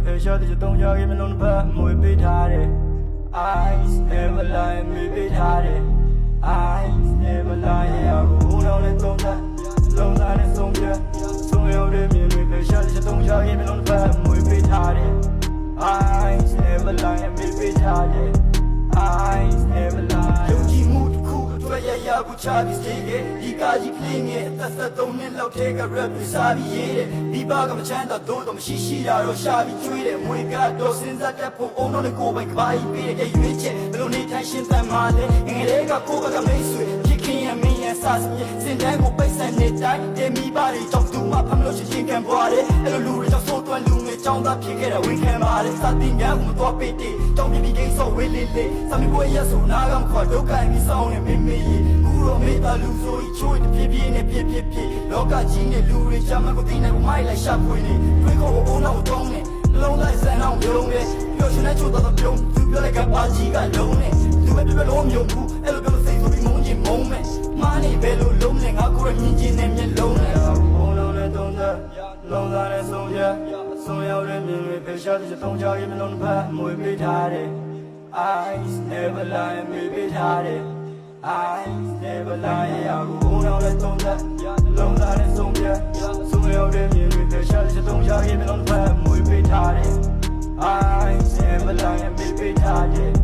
pressure တဲ့တုံးကြရေးမလုံးတစ်ဖက်မွေပေးထားတယ် Eyes never lie မေးပေးထားတယ် Eyes never lie ရာကိုတော့လည်းသုံးသက်လုံးသားနဲ့ဆုံးပြဆုံးရောက်တဲ့မြင်တွေ pressure တဲ့တုံးကြရေးမလုံးတစ်ဖက်မွေပေးထားတယ် Eyes never lie မေးပေးထားတယ် Eyes never lie ယုံကြည်မှုတစ်ခုအတွက်ရရကိုချပြီးစေခဲ့ဒီကားကြီးကလေးငယ်အသက်73နှစ်လောက်ထဲက rap တွေစားပြီးရေးတယ်ဒီဘာကမချမ်းသာတော့မရှိရှိတာတော့ရှာပြီးကျွေးတယ်မွေကတော့စဉ်းစားတတ်ဖို့အုံတော့ကိုပိုင်ကဘာကြီးပေးတဲ့ရွေးချက်ဘယ်လိုနေထိုင်ရှင်းသမ်းမှလဲငယ်လေးကကိုဘကမိတ်ဆွေဖြစ်ခင်ရမင်းရဆာစမြေစင်တန်းကိုပိတ်ဆက်နေတိုင်းတေမီပါတွေကြောင့်သူမဖမ်းလို့ချင်းခံပွားတယ်အဲ့လိုလူတွေကြောင့်ဆိုးသွမ်းလူငယ်ကြောင်းသားဖြစ်ခဲ့တဲ့ဝန်ခံပါတယ်စာတင်များကိုမတော်ပေးတဲ့ကြောင့်ပြပြီးကိစ္စဝေးလေးလေးစာမီပွဲရဆိုနားကမခွာဒုက္ခမီဆောင်နေမိမိကူရောမေတာလူဆိုချိုးတပြည့်ပြည့်နဲ့ပြည့်ပြည့်ပြည့်လောကကြီးနဲ့လူတွေရှာမကိုသိနေဘူးမိုက်လိုက်ရှာဖွေနေတွေးခေါ်ဖို့တော့တောင်းနေလုံးလိုက်စံအောင်ပြုံးနေပြောရှင်နဲ့ချိုးတော့ပြုံးသူပြောလိုက်ကပါကြီးကလုံးနေလူပဲပြပြလုံးမြုံဘူးအဲ့လိုပြောစိတ်ဆိုပြီးမုန်းချင်းမုန်းမယ်မားနေပဲလို့လုံးနေငါကိုရမြင်ချင်းနဲ့မျက်လုံးနဲ့ဘုံလုံးနဲ့တုံးသက်လုံးသားနဲ့ဆုံးရဆုံးရောက်တဲ့မြင်တွေ pressure တဲ့တုံးကြရေးမလုံးတစ်ဖက်မွေပေးထားတယ် Eyes never lie မေးပေးထားတယ် Eyes never lie ရာကိုဘုံတော့လည်းသုံးသက်လုံးသားနဲ့ဆုံးရဆုံးရောက်တဲ့မြင်တွေ pressure တဲ့တုံးကြရေးမလုံးတစ်ဖက်မွေပေးထားတယ် Eyes never lie မေးပေးထားတယ်